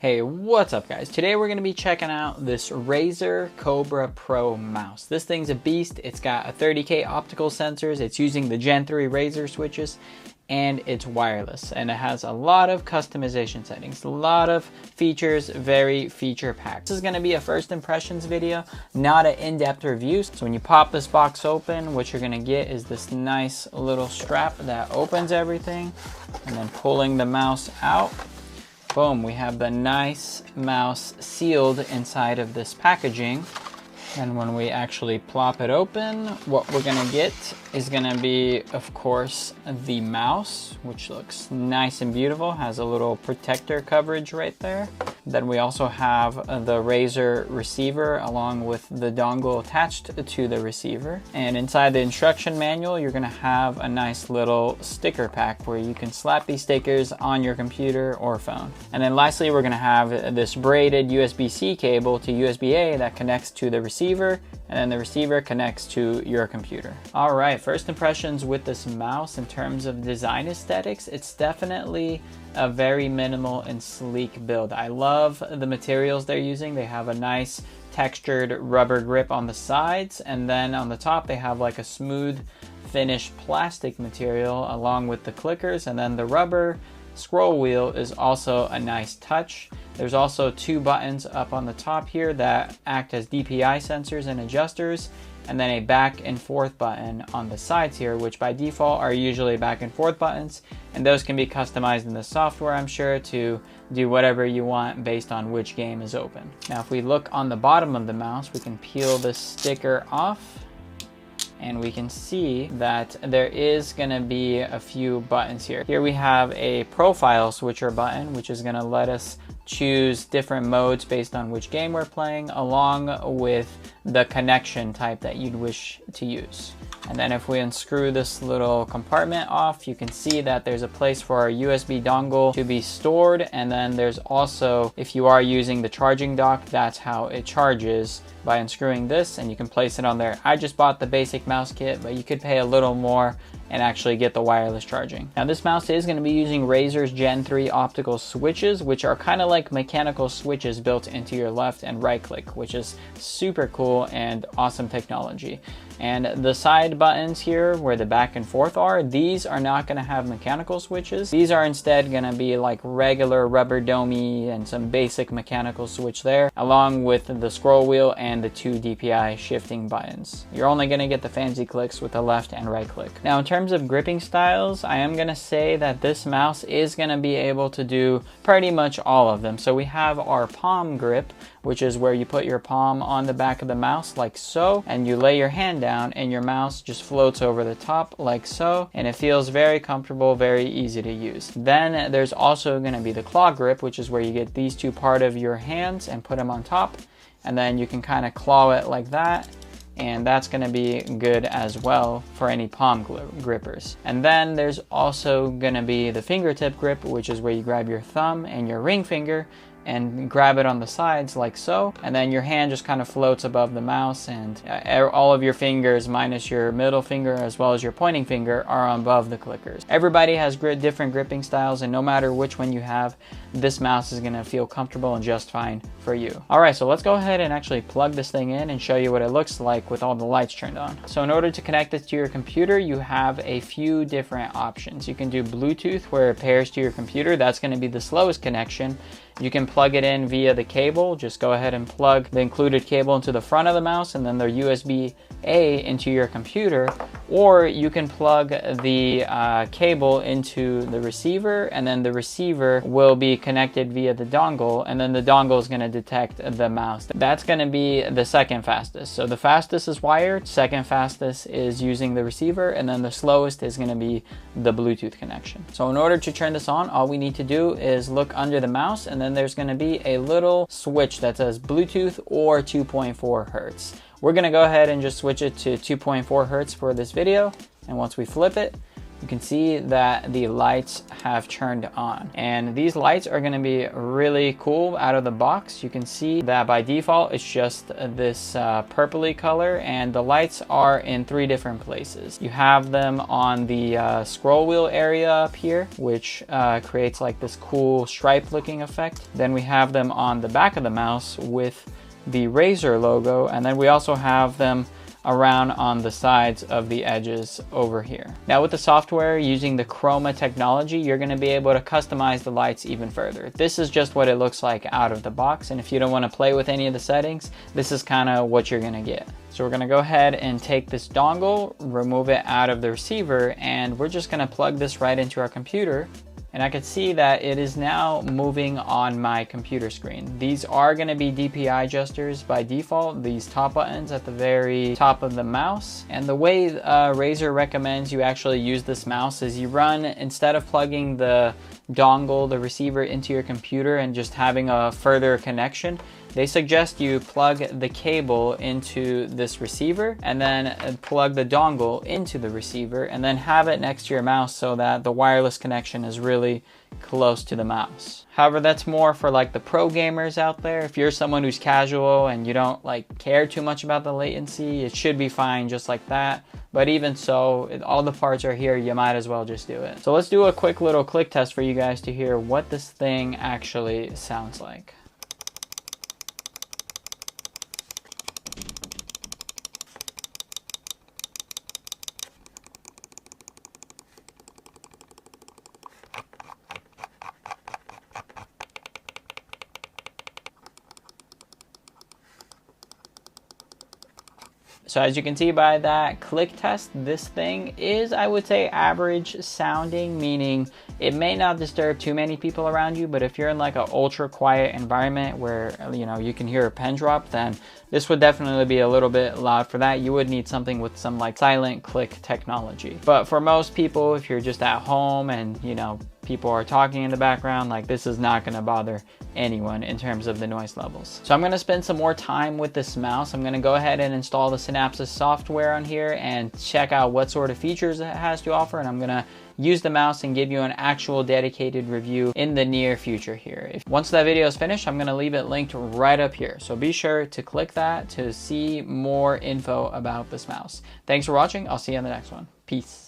Hey, what's up guys? Today we're going to be checking out this Razer Cobra Pro mouse. This thing's a beast. It's got a 30K optical sensors. It's using the Gen-3 Razer switches and it's wireless. And it has a lot of customization settings, a lot of features, very feature packed. This is going to be a first impressions video, not an in-depth review. So when you pop this box open, what you're going to get is this nice little strap that opens everything, and then pulling the mouse out. Boom, we have the nice mouse sealed inside of this packaging. And when we actually plop it open, what we're gonna get is gonna be, of course, the mouse, which looks nice and beautiful, has a little protector coverage right there. Then we also have the Razer receiver along with the dongle attached to the receiver. And inside the instruction manual, you're gonna have a nice little sticker pack where you can slap these stickers on your computer or phone. And then lastly, we're gonna have this braided USB-C cable to USB-A that connects to the receiver, and then the receiver connects to your computer. All right, first impressions with this mouse in terms of design aesthetics, it's definitely a very minimal and sleek build. I love the materials they're using. They have a nice textured rubber grip on the sides, and then on the top they have like a smooth finished plastic material along with the clickers, and then the rubber scroll wheel is also a nice touch. There's also two buttons up on the top here that act as DPI sensors and adjusters, and then a back and forth button on the sides here, which by default are usually back and forth buttons, and those can be customized in the software, I'm sure, to do whatever you want based on which game is open. Now if we look on the bottom of the mouse, we can peel this sticker off, and we can see that there is going to be a few buttons here. Here we have a profile switcher button, which is going to let us choose different modes based on which game we're playing, along with the connection type that you'd wish to use. And then if we unscrew this little compartment off, you can see that there's a place for our USB dongle to be stored. And then there's also, if you are using the charging dock, that's how it charges, by unscrewing this, and you can place it on there. I just bought the basic mouse kit, but you could pay a little more and actually get the wireless charging. Now this mouse is going to be using Razer's Gen-3 optical switches, which are kind of like mechanical switches built into your left and right click, which is super cool and awesome technology. And the side buttons here where the back and forth are, these are not going to have mechanical switches. These are instead going to be like regular rubber domey and some basic mechanical switch there, along with the scroll wheel and the two DPI shifting buttons. You're only going to get the fancy clicks with the left and right click. Now in terms of gripping styles, I am going to say that this mouse is going to be able to do pretty much all of them. So we have our palm grip, which is where you put your palm on the back of the mouse like so, and you lay your hand down and your mouse just floats over the top like so, and it feels very comfortable, very easy to use. Then there's also going to be the claw grip, which is where you get these two part of your hands and put them on top, and then you can kind of claw it like that, and that's going to be good as well for any palm grippers. And then there's also going to be the fingertip grip, which is where you grab your thumb and your ring finger and grab it on the sides like so, and then your hand just kind of floats above the mouse, and all of your fingers minus your middle finger as well as your pointing finger are above the clickers. Everybody has different gripping styles, and no matter which one you have, this mouse is going to feel comfortable and just fine for you. Alright, so let's go ahead and actually plug this thing in and show you what it looks like with all the lights turned on. So in order to connect this to your computer, you have a few different options. You can do Bluetooth, where it pairs to your computer. That's going to be the slowest connection. You can plug it in via the cable. Just go ahead and plug the included cable into the front of the mouse and then the USB-A into your computer, or you can plug the cable into the receiver, and then the receiver will be connected via the dongle, and then the dongle is going to detect the mouse. That's going to be the second fastest. So the fastest is wired, second fastest is using the receiver, and then the slowest is going to be the Bluetooth connection. So in order to turn this on, all we need to do is look under the mouse, and then there's going to be a little switch that says Bluetooth or 2.4 Hertz. We're going to go ahead and just switch it to 2.4 Hertz for this video, and once we flip it, you can see that the lights have turned on. And these lights are going to be really cool out of the box. You can see that by default it's just this purpley color, and the lights are in 3 different places. You have them on the scroll wheel area up here, which creates like this cool stripe looking effect. Then we have them on the back of the mouse with the Razer logo, and then we also have them around on the sides of the edges over here. Now with the software using the Chroma technology, you're going to be able to customize the lights even further. This is just what it looks like out of the box, and if you don't want to play with any of the settings, this is kind of what you're going to get. So we're going to go ahead and take this dongle, remove it out of the receiver, and we're just going to plug this right into our computer. And I can see that it is now moving on my computer screen. These are going to be DPI adjusters by default, these top buttons at the very top of the mouse. And the way Razer recommends you actually use this mouse is you run, instead of plugging the dongle, the receiver, into your computer and just having a further connection, they suggest you plug the cable into this receiver and then plug the dongle into the receiver and then have it next to your mouse so that the wireless connection is really close to the mouse. However, that's more for like the pro gamers out there. If you're someone who's casual and you don't like care too much about the latency, it should be fine just like that. But even so, all the parts are here, you might as well just do it. So let's do a quick little click test for you guys to hear what this thing actually sounds like. So as you can see by that click test, this thing is, I would say, average sounding, meaning it may not disturb too many people around you, but if you're in like an ultra quiet environment where, you know, you can hear a pin drop, then this would definitely be a little bit loud for that. You would need something with some like silent click technology. But for most people, if you're just at home and, you know, people are talking in the background, like this is not going to bother anyone in terms of the noise levels. So I'm going to spend some more time with this mouse. I'm going to go ahead and install the Synapsys software on here and check out what sort of features it has to offer, and I'm going to use the mouse and give you an actual dedicated review in the near future here. Once that video is finished, I'm going to leave it linked right up here, so be sure to click that to see more info about this mouse. Thanks for watching. I'll see you in the next one. Peace.